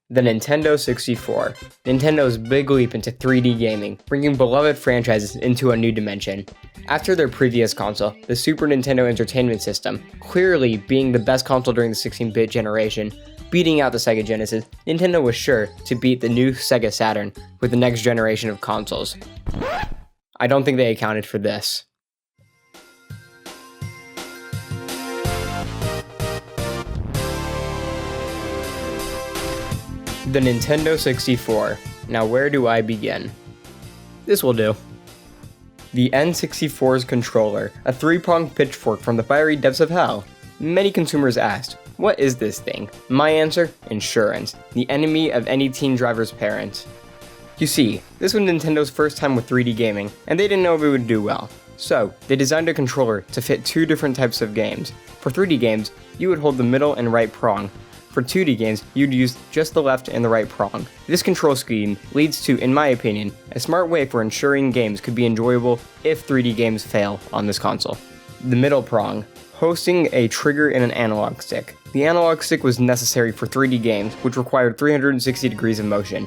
The Nintendo 64. Nintendo's big leap into 3D gaming, bringing beloved franchises into a new dimension. After their previous console, the Super Nintendo Entertainment System, clearly being the best console during the 16-bit generation, beating out the Sega Genesis, Nintendo was sure to beat the new Sega Saturn with the next generation of consoles. I don't think they accounted for this. The Nintendo 64. Now where do I begin? This will do. The N64's controller, a 3-pronged pitchfork from the fiery depths of hell. Many consumers asked, what is this thing? My answer? Insurance, the enemy of any teen driver's parents. You see, this was Nintendo's first time with 3D gaming, and they didn't know if it would do well. So, they designed a controller to fit two different types of games. For 3D games, you would hold the middle and right prong. For 2D games, you'd use just the left and the right prong. This control scheme leads to, in my opinion, a smart way for ensuring games could be enjoyable if 3D games fail on this console. The middle prong, hosting a trigger and an analog stick. The analog stick was necessary for 3D games, which required 360 degrees of motion.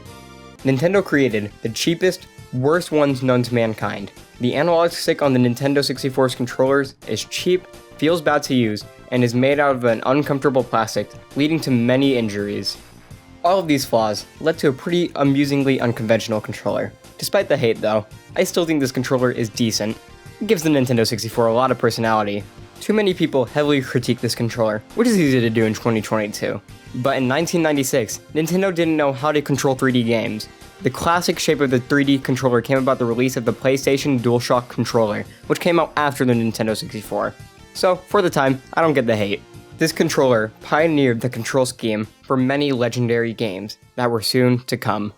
Nintendo created the cheapest, worst ones known to mankind. The analog stick on the Nintendo 64's controllers is cheap, feels bad to use, and is made out of an uncomfortable plastic, leading to many injuries. All of these flaws led to a pretty amusingly unconventional controller. Despite the hate though, I still think this controller is decent. It gives the Nintendo 64 a lot of personality. Too many people heavily critique this controller, which is easy to do in 2022. But in 1996, Nintendo didn't know how to control 3D games. The classic shape of the 3D controller came about the release of the PlayStation DualShock controller, which came out after the Nintendo 64. So, for the time, I don't get the hate. This controller pioneered the control scheme for many legendary games that were soon to come.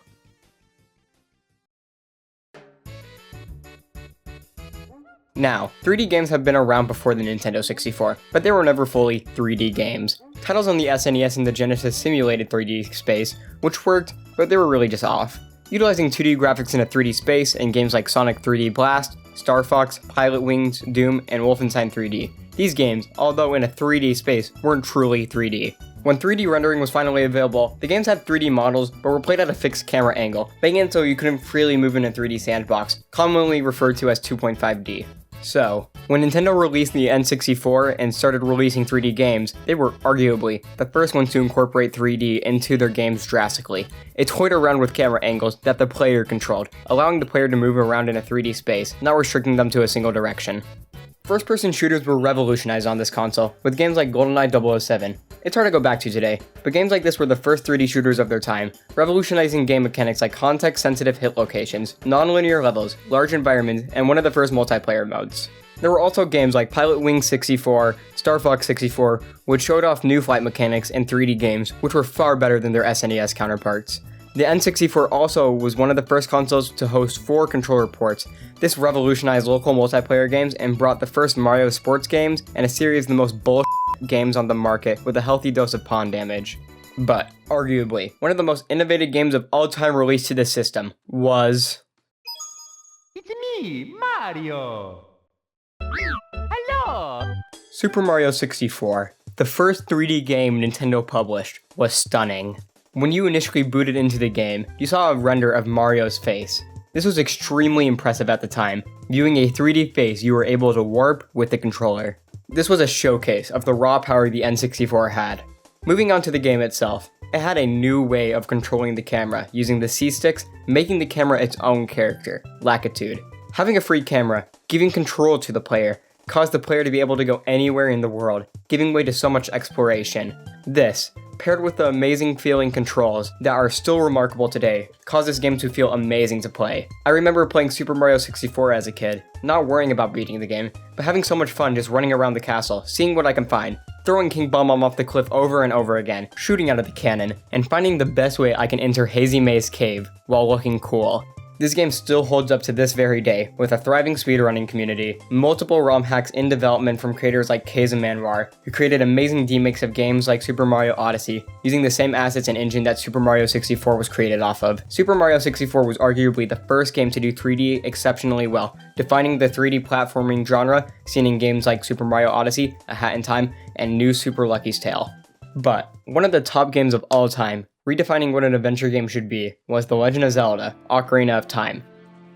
Now, 3D games have been around before the Nintendo 64, but they were never fully 3D games. Titles on the SNES and the Genesis simulated 3D space, which worked, but they were really just off. Utilizing 2D graphics in a 3D space in games like Sonic 3D Blast, Star Fox, Pilot Wings, Doom, and Wolfenstein 3D. These games, although in a 3D space, weren't truly 3D. When 3D rendering was finally available, the games had 3D models but were played at a fixed camera angle, making it so you couldn't freely move in a 3D sandbox, commonly referred to as 2.5D. So, when Nintendo released the N64 and started releasing 3D games, they were arguably the first ones to incorporate 3D into their games drastically. It toyed around with camera angles that the player controlled, allowing the player to move around in a 3D space, not restricting them to a single direction. First-person shooters were revolutionized on this console, with games like GoldenEye 007. It's hard to go back to today, but games like this were the first 3D shooters of their time, revolutionizing game mechanics like context-sensitive hit locations, non-linear levels, large environments, and one of the first multiplayer modes. There were also games like Pilot Wings 64, Star Fox 64, which showed off new flight mechanics in 3D games, which were far better than their SNES counterparts. The N64 also was one of the first consoles to host 4 controller ports. This revolutionized local multiplayer games and brought the first Mario sports games and a series of the most bullshit games on the market with a healthy dose of pawn damage. But, arguably, one of the most innovative games of all time released to this system was... It's me, Mario! Hello! Super Mario 64. The first 3D game Nintendo published was stunning. When you initially booted into the game, you saw a render of Mario's face. This was extremely impressive at the time. Viewing a 3D face, you were able to warp with the controller. This was a showcase of the raw power the N64 had. Moving on to the game itself, it had a new way of controlling the camera using the C-sticks, making the camera its own character, latitude. Having a free camera, giving control to the player, caused the player to be able to go anywhere in the world, giving way to so much exploration. This, paired with the amazing feeling controls that are still remarkable today, caused this game to feel amazing to play. I remember playing Super Mario 64 as a kid, not worrying about beating the game, but having so much fun just running around the castle, seeing what I can find, throwing King Bomb off the cliff over and over again, shooting out of the cannon, and finding the best way I can enter Hazy Maze Cave while looking cool. This game still holds up to this very day, with a thriving speedrunning community, multiple ROM hacks in development from creators like Keiza Manwar, who created amazing remakes of games like Super Mario Odyssey, using the same assets and engine that Super Mario 64 was created off of. Super Mario 64 was arguably the first game to do 3D exceptionally well, defining the 3D platforming genre seen in games like Super Mario Odyssey, A Hat in Time, and New Super Lucky's Tale. But one of the top games of all time Redefining what an adventure game should be was The Legend of Zelda: Ocarina of Time.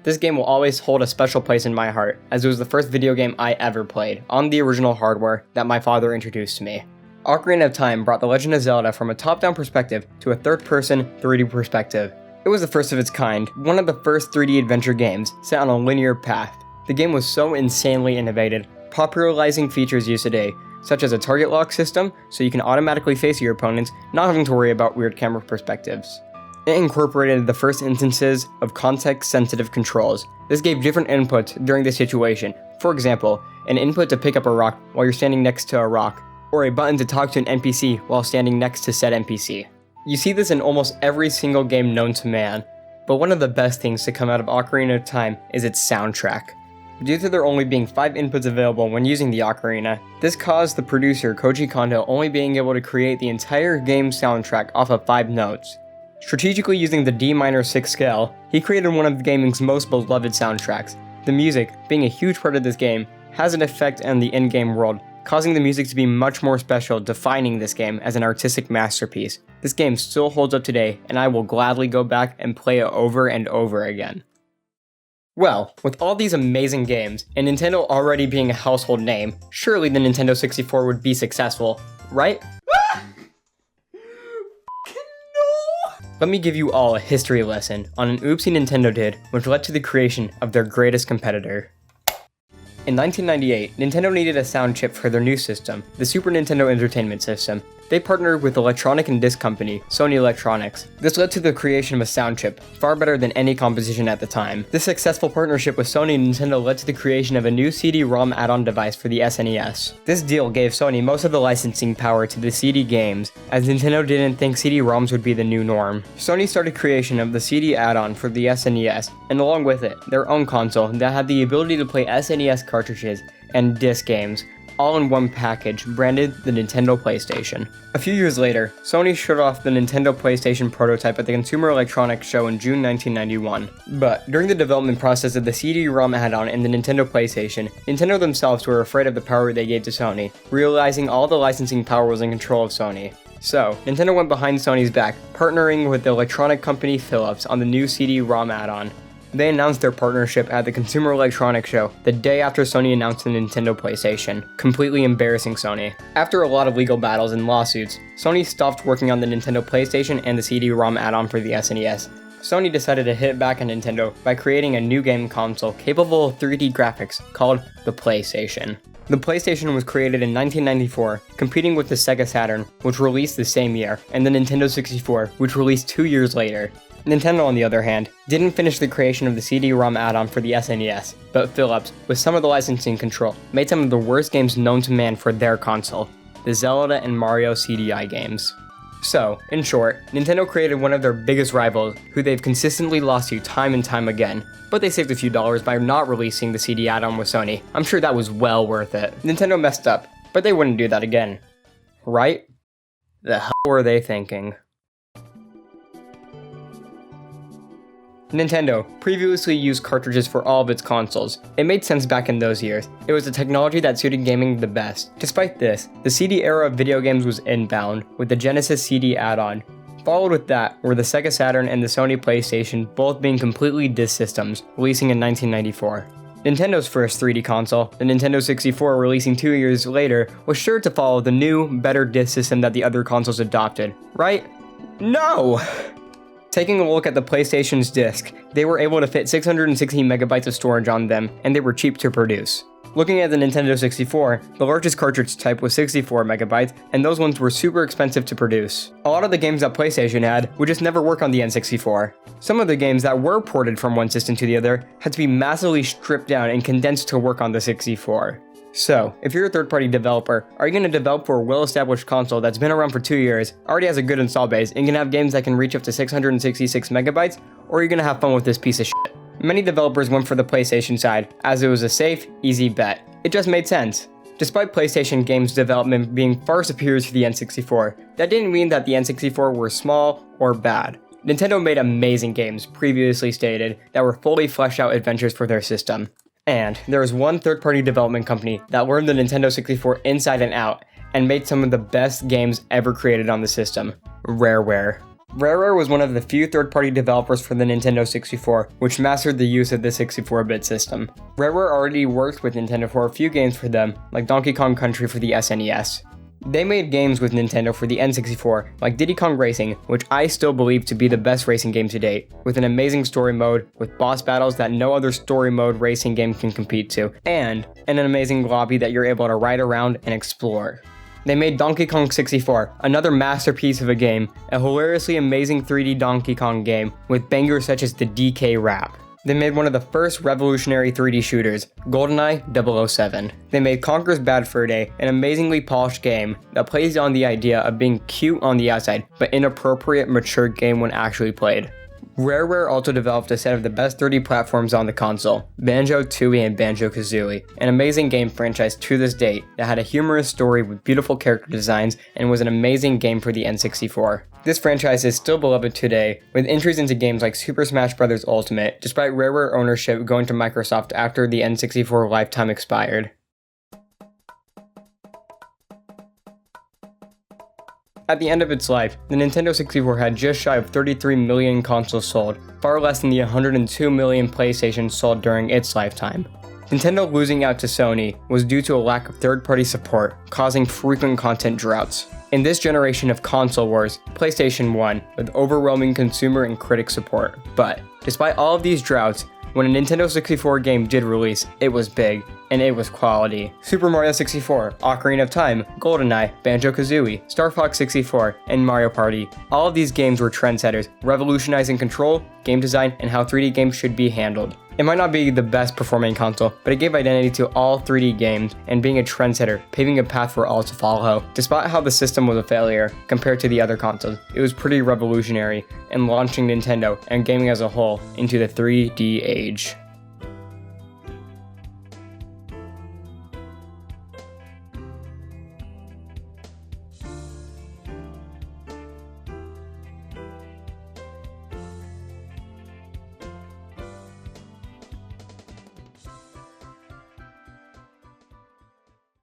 This game will always hold a special place in my heart, as it was the first video game I ever played on the original hardware that my father introduced to me. Ocarina of Time brought The Legend of Zelda from a top-down perspective to a third-person 3D perspective. It was the first of its kind, one of the first 3D adventure games set on a linear path. The game was so insanely innovative, popularizing features used today, such as a target lock system, so you can automatically face your opponents, not having to worry about weird camera perspectives. It incorporated the first instances of context-sensitive controls. This gave different inputs during the situation. For example, an input to pick up a rock while you're standing next to a rock, or a button to talk to an NPC while standing next to said NPC. You see this in almost every single game known to man, but one of the best things to come out of Ocarina of Time is its soundtrack. Due to there only being 5 inputs available when using the ocarina, this caused the producer Koji Kondo only being able to create the entire game's soundtrack off of 5 notes. Strategically using the D minor 6 scale, he created one of the gaming's most beloved soundtracks. The music, being a huge part of this game, has an effect on the in-game world, causing the music to be much more special, defining this game as an artistic masterpiece. This game still holds up today, and I will gladly go back and play it over and over again. Well, with all these amazing games, and Nintendo already being a household name, surely the Nintendo 64 would be successful, right? Let me give you all a history lesson on an oopsie Nintendo did, which led to the creation of their greatest competitor. In 1998, Nintendo needed a sound chip for their new system, the Super Nintendo Entertainment System. They partnered with electronic and disc company, Sony Electronics. This led to the creation of a sound chip, far better than any competition at the time. This successful partnership with Sony and Nintendo led to the creation of a new CD-ROM add-on device for the SNES. This deal gave Sony most of the licensing power to the CD games, as Nintendo didn't think CD-ROMs would be the new norm. Sony started creation of the CD add-on for the SNES, and along with it, their own console that had the ability to play SNES cartridges and disc games, all in one package, branded the Nintendo PlayStation. A few years later, Sony showed off the Nintendo PlayStation prototype at the Consumer Electronics Show in June 1991. But during the development process of the CD-ROM add-on and the Nintendo PlayStation, Nintendo themselves were afraid of the power they gave to Sony, realizing all the licensing power was in control of Sony. So, Nintendo went behind Sony's back, partnering with the electronic company Philips on the new CD-ROM add-on. They announced their partnership at the Consumer Electronics Show the day after Sony announced the Nintendo PlayStation, completely embarrassing Sony. After a lot of legal battles and lawsuits, Sony stopped working on the Nintendo PlayStation and the CD-ROM add-on for the SNES. Sony decided to hit back on Nintendo by creating a new game console capable of 3D graphics called the PlayStation. The PlayStation was created in 1994, competing with the Sega Saturn, which released the same year, and the Nintendo 64, which released 2 years later. Nintendo, on the other hand, didn't finish the creation of the CD-ROM add-on for the SNES, but Philips, with some of the licensing control, made some of the worst games known to man for their console, the Zelda and Mario CDI games. So, in short, Nintendo created one of their biggest rivals, who they've consistently lost to time and time again, but they saved a few dollars by not releasing the CD add-on with Sony. I'm sure that was well worth it. Nintendo messed up, but they wouldn't do that again. Right? The hell were they thinking? Nintendo previously used cartridges for all of its consoles. It made sense back in those years. It was the technology that suited gaming the best. Despite this, the CD era of video games was inbound, with the Genesis CD add-on. Followed with that were the Sega Saturn and the Sony PlayStation, both being completely disc systems, releasing in 1994. Nintendo's first 3D console, the Nintendo 64 releasing 2 years later, was sure to follow the new, better disc system that the other consoles adopted, right? No! Taking a look at the PlayStation's disc, they were able to fit 616 megabytes of storage on them, and they were cheap to produce. Looking at the Nintendo 64, the largest cartridge type was 64 megabytes, and those ones were super expensive to produce. A lot of the games that PlayStation had would just never work on the N64. Some of the games that were ported from one system to the other had to be massively stripped down and condensed to work on the 64. So, if you're a third-party developer, are you going to develop for a well-established console that's been around for 2 years, already has a good install base, and can have games that can reach up to 666 megabytes, or are you going to have fun with this piece of shit? Many developers went for the PlayStation side, as it was a safe, easy bet. It just made sense. Despite PlayStation games development being far superior to the N64, that didn't mean that the N64 were small or bad. Nintendo made amazing games, previously stated, that were fully fleshed out adventures for their system. And there was one third-party development company that learned the Nintendo 64 inside and out and made some of the best games ever created on the system, Rareware. Rareware was one of the few third-party developers for the Nintendo 64, which mastered the use of the 64-bit system. Rareware already worked with Nintendo for a few games for them, like Donkey Kong Country for the SNES. They made games with Nintendo for the N64, like Diddy Kong Racing, which I still believe to be the best racing game to date, with an amazing story mode, with boss battles that no other story mode racing game can compete to, and an amazing lobby that you're able to ride around and explore. They made Donkey Kong 64, another masterpiece of a game, a hilariously amazing 3D Donkey Kong game with bangers such as the DK Rap. They made one of the first revolutionary 3D shooters, GoldenEye 007. They made Conker's Bad Fur Day, an amazingly polished game that plays on the idea of being cute on the outside, but inappropriate mature game when actually played. Rareware also developed a set of the best 3D platforms on the console, Banjo-Tooie and Banjo-Kazooie, an amazing game franchise to this date that had a humorous story with beautiful character designs and was an amazing game for the N64. This franchise is still beloved today, with entries into games like Super Smash Bros. Ultimate, despite Rareware ownership going to Microsoft after the N64 lifetime expired. At the end of its life, the Nintendo 64 had just shy of 33 million consoles sold, far less than the 102 million PlayStations sold during its lifetime. Nintendo losing out to Sony was due to a lack of third-party support, causing frequent content droughts. In this generation of console wars, PlayStation won, with overwhelming consumer and critic support. But, despite all of these droughts, when a Nintendo 64 game did release, it was big, and it was quality. Super Mario 64, Ocarina of Time, GoldenEye, Banjo-Kazooie, Star Fox 64, and Mario Party. All of these games were trendsetters, revolutionizing control, game design, and how 3D games should be handled. It might not be the best performing console, but it gave identity to all 3D games, and being a trendsetter, paving a path for all to follow. Despite how the system was a failure compared to the other consoles, it was pretty revolutionary in launching Nintendo and gaming as a whole into the 3D age.